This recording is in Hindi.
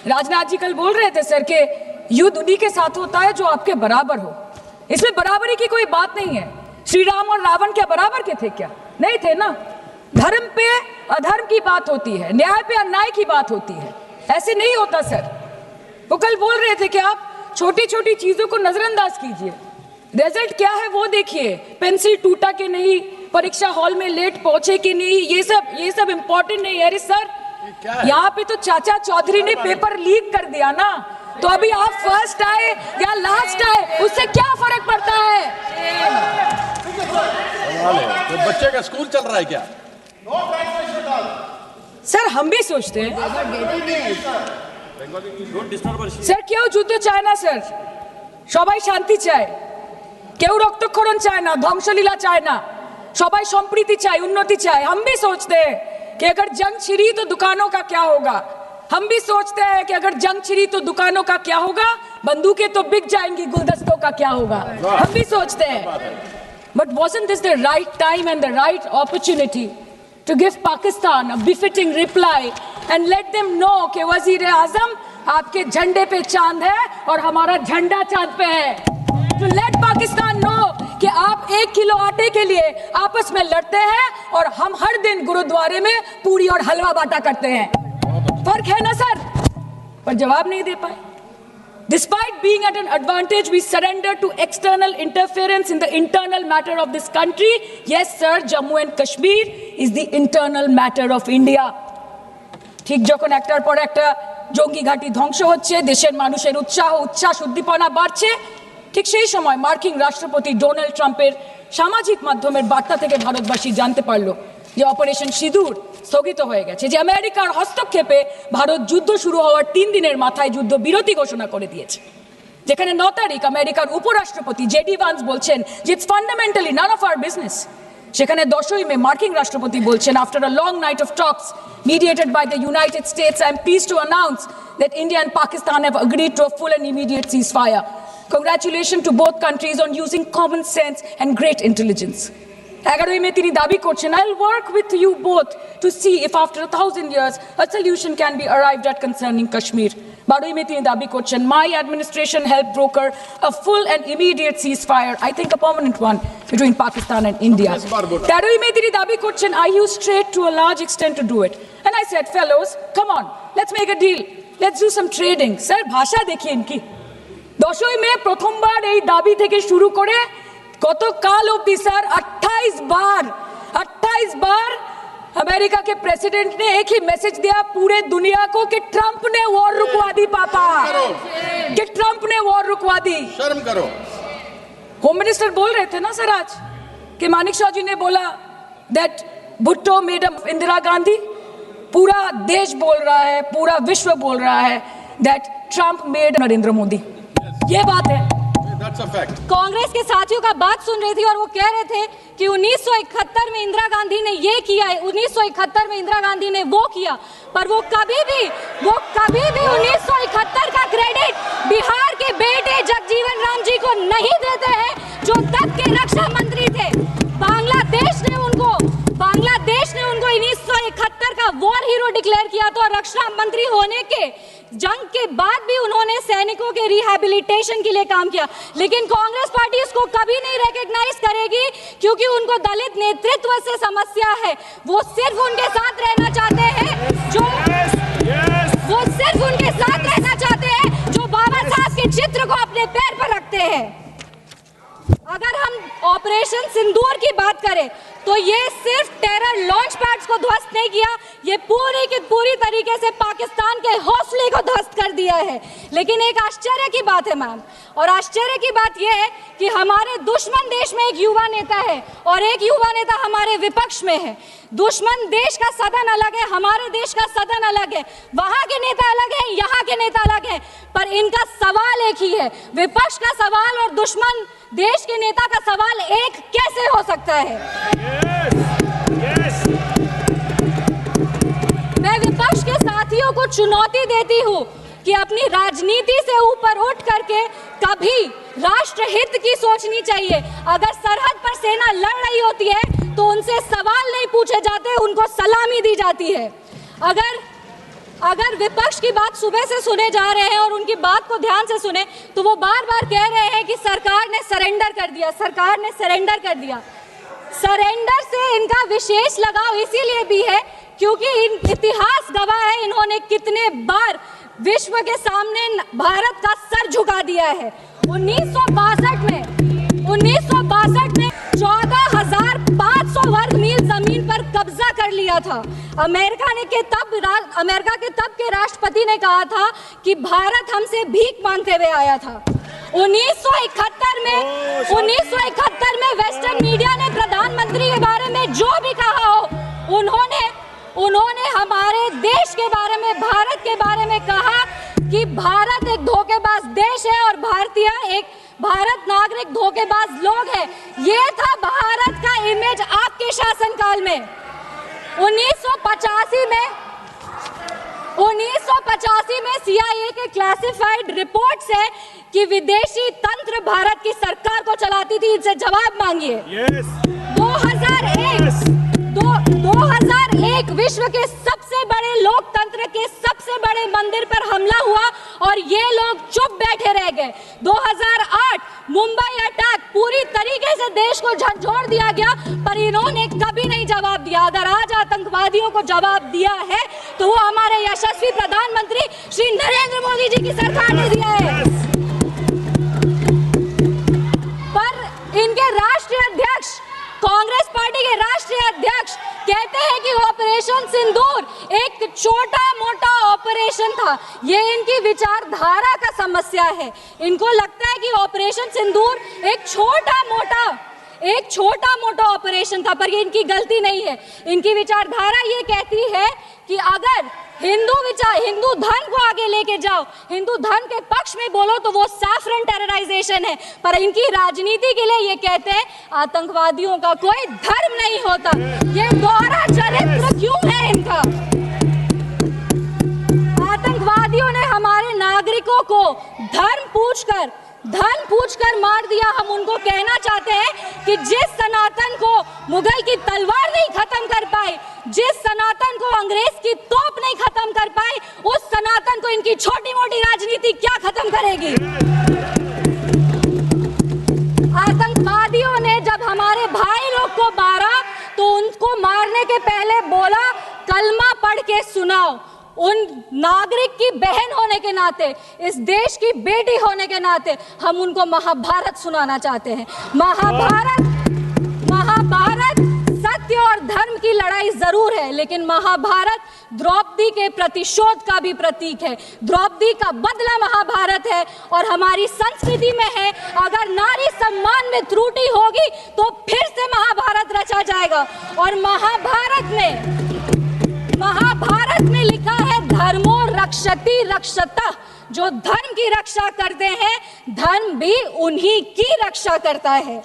राजनाथ जी कल बोल रहे थे सर कि युद्ध उन्हीं के साथ होता है जो आपके बराबर हो। इसमें बराबरी की कोई बात नहीं है। श्री राम और रावण क्या बराबर के थे क्या? नहीं थे ना। धर्म पे अधर्म की बात होती है, न्याय पे अन्याय की बात होती है, ऐसे नहीं होता सर। वो कल बोल रहे थे कि आप छोटी छोटी चीजों को नजरअंदाज कीजिए, रिजल्ट क्या है वो देखिए। पेंसिल टूटा कि नहीं, परीक्षा हॉल में लेट पहुंचे कि नहीं, ये सब इंपॉर्टेंट नहीं है। अरे सर, यहाँ पे तो चाचा चौधरी ने पेपर लीक कर दिया ना, तो अभी आप फर्स्ट आए या लास्ट आए उससे क्या फर्क पड़ता है? तो बच्चे का स्कूल चल रहा है क्या? सर हम भी सोचते हैं স্যার কেউ যুদ্ধ চায় না স্যার, সবাই শান্তি চায়। কেউ রক্তক্ষরণ চায় না, ধ্বংসলীলা চায় না, সবাই সম্প্रीति চায়, उन्नति चाहे। हम भी सोचते हैं कि अगर जंग छिड़ी तो दुकानों का क्या होगा। हम भी सोचते हैं कि अगर जंग छिड़ी तो दुकानों का क्या होगा, बंदूकें तो बिक जाएंगी, गुलदस्तों का क्या होगा। हम भी सोचते हैं, but wasn't this the right time and the right opportunity to give Pakistan a befitting reply and let them know कि वजीर आजम आपके झंडे पे चांद है और हमारा झंडा चांद पे है। To let Pakistan know कि आप 1 किलो आटे के लिए आपस में लड़ते हैं और हम हर दिन गुरुद्वारे में पूरी और हलवा बांटा करते हैं। फर्क है ना सर? पर जवाब नहीं दे पाए। Despite being at an advantage, we surrender to external interference in the internal matter of this country. Yes, sir, Jammu and Kashmir is the internal matter of India. ঠিক যখন একটার পর একটা জঙ্গি ঘাঁটি ধ্বংস হচ্ছে, দেশের মানুষের উচ্ছ্বাস উদ্দীপনা বাড়ছে, ঠিক সেই সময় মার্কিন রাষ্ট্রপতি ডোনাল্ড ট্রাম্পের সামাজিক মাধ্যমের বার্তা থেকে ভারতবাসী জানতে পারলো যে অপারেশন সিঁদুর স্থগিত হয়ে গেছে, যে আমেরিকার হস্তক্ষেপে ভারত যুদ্ধ শুরু হওয়ার 3 দিনের মাথায় যুদ্ধ বিরতি ঘোষণা করে দিয়েছে। যেখানে 9 তারিখ আমেরিকার উপরাষ্ট্রপতি জেডি ভান্স বলছেন যে it's fundamentally none of our business. সেখানে 10ই মে মার্কিন রাষ্ট্রপতি বলছেন, after a long night of talks mediated by the United States, I am pleased to announce that India and Pakistan have agreed to a full and immediate ceasefire. Congratulations to both countries on using common sense and great intelligence. 11ই মে তিনি দাবি করছেন, I'll work with you both to see if after 1000 years a solution can be arrived at concerning Kashmir. 12ই মে তিনি দাবি করছেন, my administration helped broker a full and immediate ceasefire, I think a permanent one, between Pakistan and India. 13ই মে তিনি দাবি করছেন, I used trade to a large extent to do it. And I said, fellows, come on, let's make a deal. Let's do some trading. Sir, ভাষা দেখিয়ে ইনকি 10ই মে প্রথমবার এই দাবি থেকে শুরু করে গতকাল অবধি স্যার 28 बार अमेरिका के प्रेसिडेंट ने एक ही मैसेज दिया पूरे दुनिया को कि ट्रंप ने वॉर रुकवा दी पापा, कि ट्रंप ने वॉर रुकवा दी। शर्म करो। होम मिनिस्टर बोल रहे थे ना सर आज कि मानिक शाह जी ने बोला दैट भुट्टो मेड इंदिरा गांधी। पूरा देश बोल रहा है, पूरा विश्व बोल रहा है that Trump made Narendra Modi. ये बात है। कांग्रेस के साथियों का बात सुन रही थी और वो कह रहे थे कि 1971 में इंदिरा गांधी ने ये किया है, 1971 में इंदिरा गांधी ने वो किया, पर वो कभी भी 1971 का क्रेडिट बिहार के बेटे जगजीवन राम जी को नहीं देते हैं, जो तब के रक्षा मंत्री थे। बांग्लादेश ने उनको 1971 का वॉर हीरो डिक्लेयर किया था, और रक्षा मंत्री होने के जंग के बाद भी उन्होंने सैनिकों के रिहैबिलिटेशन के लिए काम किया। लेकिन कांग्रेस पार्टी इसको कभी नहीं रिकॉग्नाइज करेगी, क्योंकि उनको दलित नेतृत्व से समस्या है। वो सिर्फ उनके साथ रहना चाहते हैं जो बाबा साहब के चित्र को अपने पैर पर रखते हैं। अगर हम ऑपरेशन सिंदूर की बात करें तो ये सिर्फ टेरर लॉन्च पैड्स को ध्वस्त नहीं किया, ये पूरी की पूरी तरीके से पाकिस्तान के हौसले को ध्वस्त कर दिया है। लेकिन एक आश्चर्य की बात है मैम, और आश्चर्य की बात यह है कि हमारे दुश्मन देश में एक युवा नेता है और एक युवा नेता हमारे विपक्ष में है। दुश्मन देश का सदन अलग है, हमारे देश का सदन अलग है, वहां के नेता अलग है, यहाँ के नेता अलग है, पर इनका सवाल एक ही है। विपक्ष का सवाल और दुश्मन देश के नेता का सवाल एक कैसे हो सकता है? मैं विपक्ष के साथियों को चुनौती देती हूँ कि अपनी राजनीति से ऊपर उठ करके कभी राष्ट्र हित की सोचनी चाहिए। अगर सरहद पर सेना लड़ रही होती है तो उनसे सवाल नहीं पूछे जाते, उनको सलामी दी जाती है। अगर अगर विपक्ष की बात सुबह से सुने जा रहे हैं और उनकी बात को ध्यान से सुने तो वो बार बार कह रहे हैं कि सरकार ने सरेंडर कर दिया, सरकार ने सरेंडर कर दिया। सरेंडर से इनका विशेष लगाव इसीलिए भी है क्योंकि इतिहास गवाह है इन्होंने कितने बार विश्व के सामने भारत का सर झुका दिया है। 1962 में 14,500 वर्ग मील जमीन पर कब्जा कर लिया था। अमेरिका के तब के राष्ट्रपति ने कहा था कि भारत हमसे भीख मांगते हुए आया था। 1971 में वेस्टर्न मीडिया ने प्रधानमंत्री के बारे में जो भी कहा हो, उन्होंने हमारे देश के बारे में, भारत के बारे में कहा कि भारत एक धोखेबाज देश है और भारत नागरिक धोखेबाज लोग हैं। ये था भारत का इमेज आपके शासनकाल में। 1985 में CIA के क्लासिफाइड रिपोर्ट्स है कि विदेशी तंत्र भारत की सरकार को चलाती थी। इनसे जवाब मांगिए। 2001 विश्व के सबसे बड़े लोकतंत्र के सबसे बड़े मंदिर पर हमला हुआ और ये लोग चुप बैठे रह गए। 2008 मुंबई अटैक, पूरी तरीके से देश को झकझोर दिया गया पर इन्होंने कभी नहीं जवाब दिया। अगर आज आतंकवादियों को जवाब दिया है तो वो हमारे यशस्वी प्रधानमंत्री श्री नरेंद्र मोदी जी की सरकार ने दिया है। पर इनके राष्ट्रीय अध्यक्ष, कांग्रेस पार्टी के राष्ट्रीय अध्यक्ष कहते हैं कि ऑपरेशन सिंदूर एक छोटा मोटा ऑपरेशन था। ये इनकी विचारधारा का समस्या है। इनको लगता है कि ऑपरेशन सिंदूर एक छोटा मोटा ऑपरेशन था, पर ये इनकी गलती नहीं है। इनकी विचारधारा ये कहती है कि अगर हिंदू धन को आगे लेके जाओ, हिंदू धन के पक्ष में बोलो तो वो सैफरन टेरराइजेशन है। पर इनकी राजनीति के लिए ये कहते हैं आतंकवादियों का कोई धर्म नहीं होता। ये दोहरा चरित्र क्यों है इनका? आतंकवादियों ने हमारे नागरिकों को धन पूछकर मार दिया। हम उनको कहना चाहते हैं कि जिस सनातन को मुगल की तलवार नहीं खत्म कर पाई, जिस सनातन को अंग्रेज की तोप नहीं खत्म कर पाई, उस सनातन को इनकी छोटी मोटी राजनीति क्या खत्म करेगी? आतंकवादियों ने जब हमारे भाई लोग को मारा तो उनको मारने के पहले बोला कलमा पढ़ के सुनाओ। उन नागरिक की बहन होने के नाते, इस देश की बेटी होने के नाते हम उनको महाभारत सुनाना चाहते हैं। महाभारत सत्य और धर्म की लड़ाई जरूर है, लेकिन महाभारत द्रौपदी के प्रतिशोध का भी प्रतीक है। द्रौपदी का बदला महाभारत है और हमारी संस्कृति में है। अगर नारी सम्मान में त्रुटि होगी तो फिर से महाभारत रचा जाएगा। और महाभारत में लिखा है धर्मो रक्षति रक्षता। जो धर्म की रक्षा करते हैं, धर्म भी उन्हीं की रक्षा करता है।